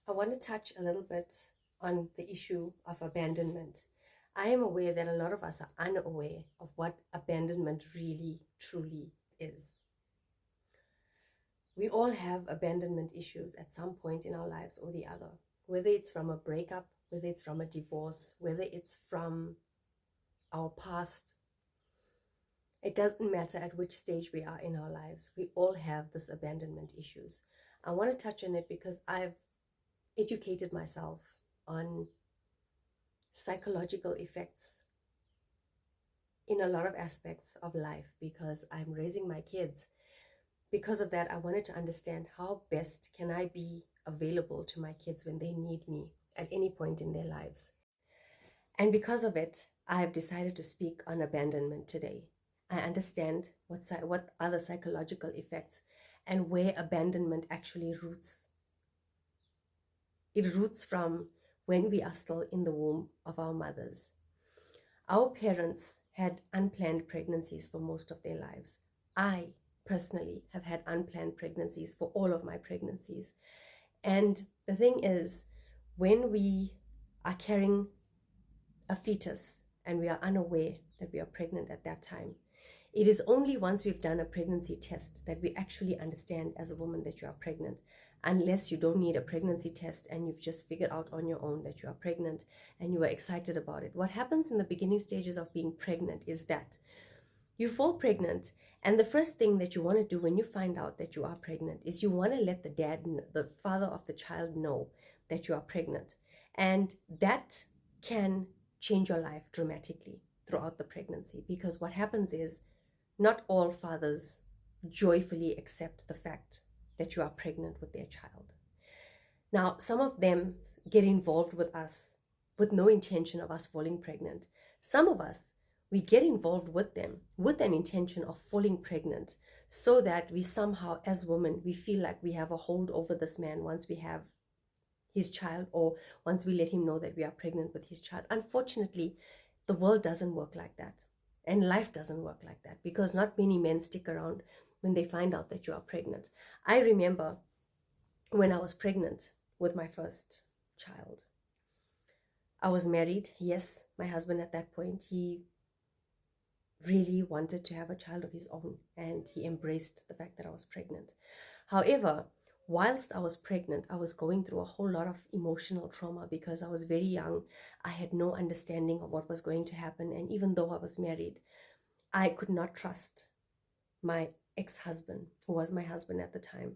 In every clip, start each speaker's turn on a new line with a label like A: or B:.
A: I want to touch a little bit on the issue of abandonment. I am aware that a lot of us are unaware of what abandonment really, truly is. We all have abandonment issues at some point in our lives or the other, whether it's from a breakup, whether it's from a divorce, whether it's from our past. It doesn't matter at which stage we are in our lives. We all have this abandonment issues. I want to touch on it because I've educated myself on psychological effects in a lot of aspects of life because I'm raising my kids. Because of that, I wanted to understand how best can I be available to my kids when they need me at any point in their lives. And because of it, I have decided to speak on abandonment today. I understand what are the psychological effects and where abandonment actually roots. It roots from when we are still in the womb of our mothers. Our parents had unplanned pregnancies for most of their lives. I personally have had unplanned pregnancies for all of my pregnancies. And the thing is, when we are carrying a fetus and we are unaware that we are pregnant at that time, it is only once we've done a pregnancy test that we actually understand as a woman that you are pregnant, unless you don't need a pregnancy test and you've just figured out on your own that you are pregnant and you are excited about it. What happens in the beginning stages of being pregnant is that you fall pregnant, and the first thing that you want to do when you find out that you are pregnant is you want to let the father of the child know that you are pregnant. And that can change your life dramatically throughout the pregnancy, because what happens is not all fathers joyfully accept the fact that you are pregnant with their child. Now, some of them get involved with us with no intention of us falling pregnant. Some of us, we get involved with them with an intention of falling pregnant so that we somehow, as women, we feel like we have a hold over this man once we have his child, or once we let him know that we are pregnant with his child. Unfortunately, the world doesn't work like that. And life doesn't work like that, because not many men stick around when they find out that you are pregnant. I remember when I was pregnant with my first child. I was married. Yes, my husband at that point, he really wanted to have a child of his own, and he embraced the fact that I was pregnant. However, whilst I was pregnant, I was going through a whole lot of emotional trauma because I was very young. I had no understanding of what was going to happen. And even though I was married, I could not trust my ex-husband, who was my husband at the time.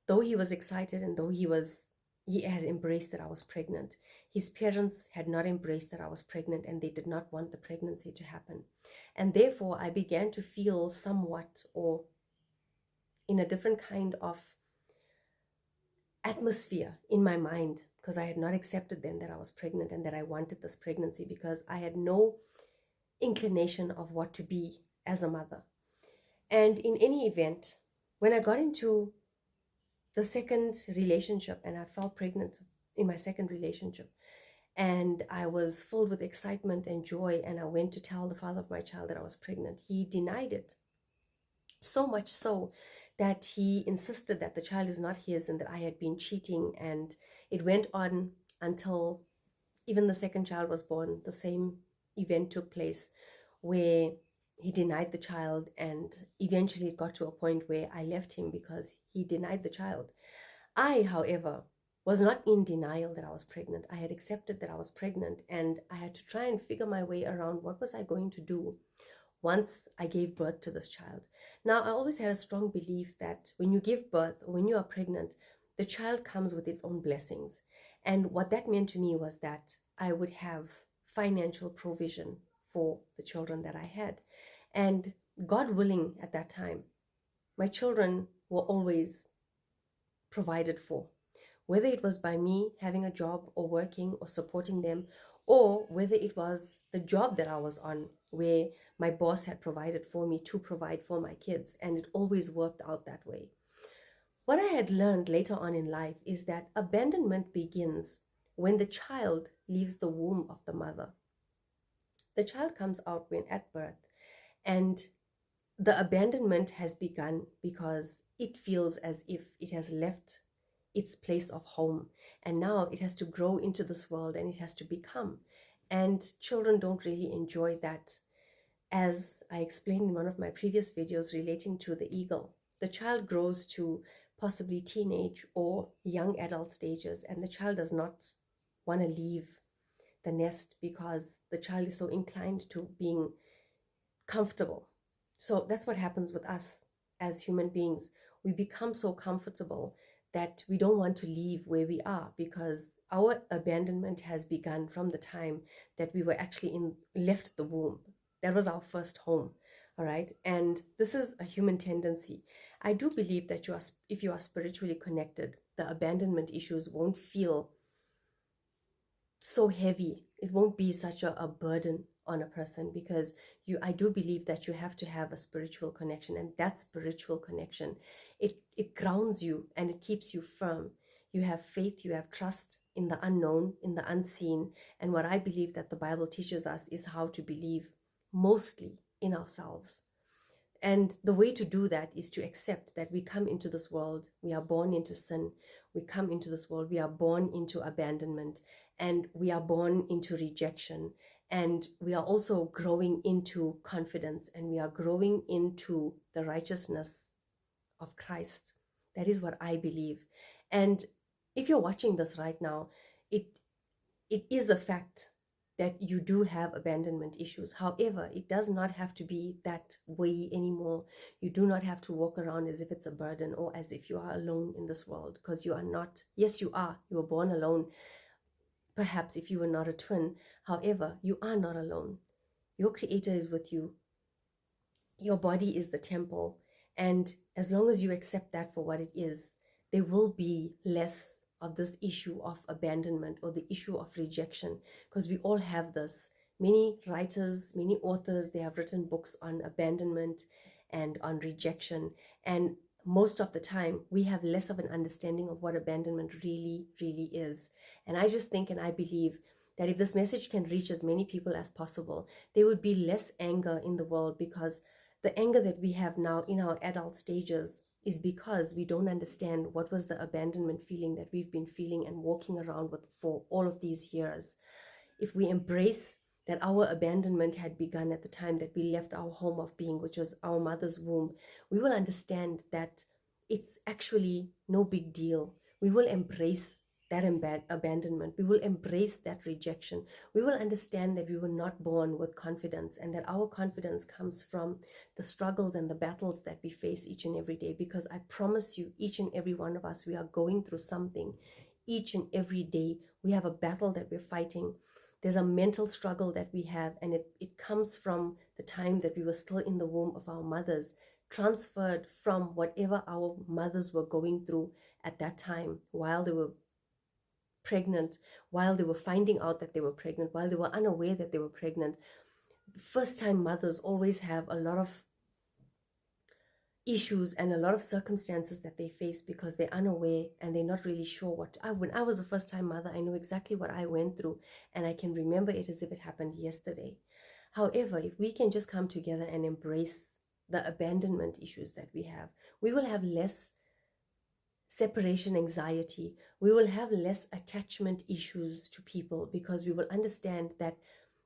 A: Though he was excited and though he had embraced that I was pregnant, his parents had not embraced that I was pregnant, and they did not want the pregnancy to happen. And therefore, I began to feel somewhat, or in a different kind of atmosphere in my mind, because I had not accepted then that I was pregnant and that I wanted this pregnancy, because I had no inclination of what to be as a mother. And in any event, when I got into the second relationship and I fell pregnant in my second relationship, and I was filled with excitement and joy, and I went to tell the father of my child that I was pregnant, he denied it. So much so that he insisted that the child is not his and that I had been cheating. And it went on until even the second child was born. The same event took place where he denied the child, and eventually it got to a point where I left him because he denied the child. I, however, was not in denial that I was pregnant. I had accepted that I was pregnant, and I had to try and figure my way around what was I going to do once I gave birth to this child. Now, I always had a strong belief that when you give birth, or when you are pregnant, the child comes with its own blessings. And what that meant to me was that I would have financial provision for the children that I had. And God willing, at that time, my children were always provided for, whether it was by me having a job or working or supporting them, or whether it was the job that I was on where my boss had provided for me to provide for my kids, and it always worked out that way. What I had learned later on in life is that abandonment begins when the child leaves the womb of the mother. The child comes out when at birth, and the abandonment has begun because it feels as if it has left its place of home. And now it has to grow into this world and it has to become. And children don't really enjoy that. As I explained in one of my previous videos relating to the eagle, the child grows to possibly teenage or young adult stages, and the child does not want to leave the nest because the child is so inclined to being comfortable. So that's what happens with us as human beings. We become so comfortable that we don't want to leave where we are, because our abandonment has begun from the time that we were actually left the womb. That was our first home. All right. And this is a human tendency. I do believe that if you are spiritually connected, the abandonment issues won't feel so heavy. It won't be such a burden on a person, because I do believe that you have to have a spiritual connection, and that spiritual connection, it grounds you and it keeps you firm. You have faith, you have trust in the unknown, in the unseen. And what I believe that the Bible teaches us is how to believe mostly in ourselves. And the way to do that is to accept that we come into this world, we are born into sin, we come into this world, we are born into abandonment, and we are born into rejection. And we are also growing into confidence, and we are growing into the righteousness of Christ. That is what I believe. And if you're watching this right now, it is a fact that you do have abandonment issues. However, it does not have to be that way anymore. You do not have to walk around as if it's a burden or as if you are alone in this world, because you are not. Yes, you are. You were born alone. Perhaps if you were not a twin. However, you are not alone. Your Creator is with you. Your body is the temple. And as long as you accept that for what it is, there will be less of this issue of abandonment or the issue of rejection, because we all have this. Many writers, many authors, they have written books on abandonment and on rejection. And most of the time, we have less of an understanding of what abandonment really, really is. And I just think and I believe that if this message can reach as many people as possible, there would be less anger in the world, because the anger that we have now in our adult stages is because we don't understand what was the abandonment feeling that we've been feeling and walking around with for all of these years. If we embrace that our abandonment had begun at the time that we left our home of being, which was our mother's womb, we will understand that it's actually no big deal. We will embrace that abandonment. We will embrace that rejection. We will understand that we were not born with confidence, and that our confidence comes from the struggles and the battles that we face each and every day. Because I promise you, each and every one of us, we are going through something each and every day. We have a battle that we're fighting. There's a mental struggle that we have, and it comes from the time that we were still in the womb of our mothers, transferred from whatever our mothers were going through at that time, while they were pregnant, while they were finding out that they were pregnant, while they were unaware that they were pregnant. First time mothers always have a lot of issues and a lot of circumstances that they face because they're unaware and they're not really sure when I was a first time mother, I know exactly what I went through, and I can remember it as if it happened yesterday. However, if we can just come together and embrace the abandonment issues that we have, we will have less separation anxiety. We will have less attachment issues to people, because we will understand that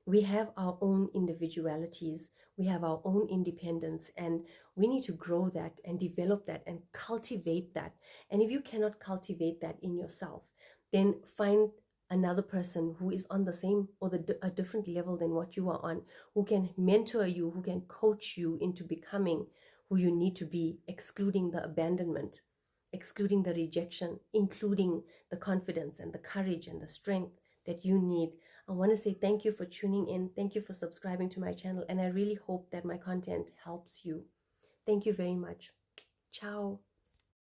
A: we have our own individualities, we have our own independence, and we need to grow that and develop that and cultivate that. And if you cannot cultivate that in yourself, then find another person who is on the same or a different level than what you are on, who can mentor you, who can coach you into becoming who you need to be, excluding the abandonment, excluding the rejection, including the confidence and the courage and the strength that you need. I want to say thank you for tuning in. Thank you for subscribing to my channel. And I really hope that my content helps you. Thank you very much. Ciao.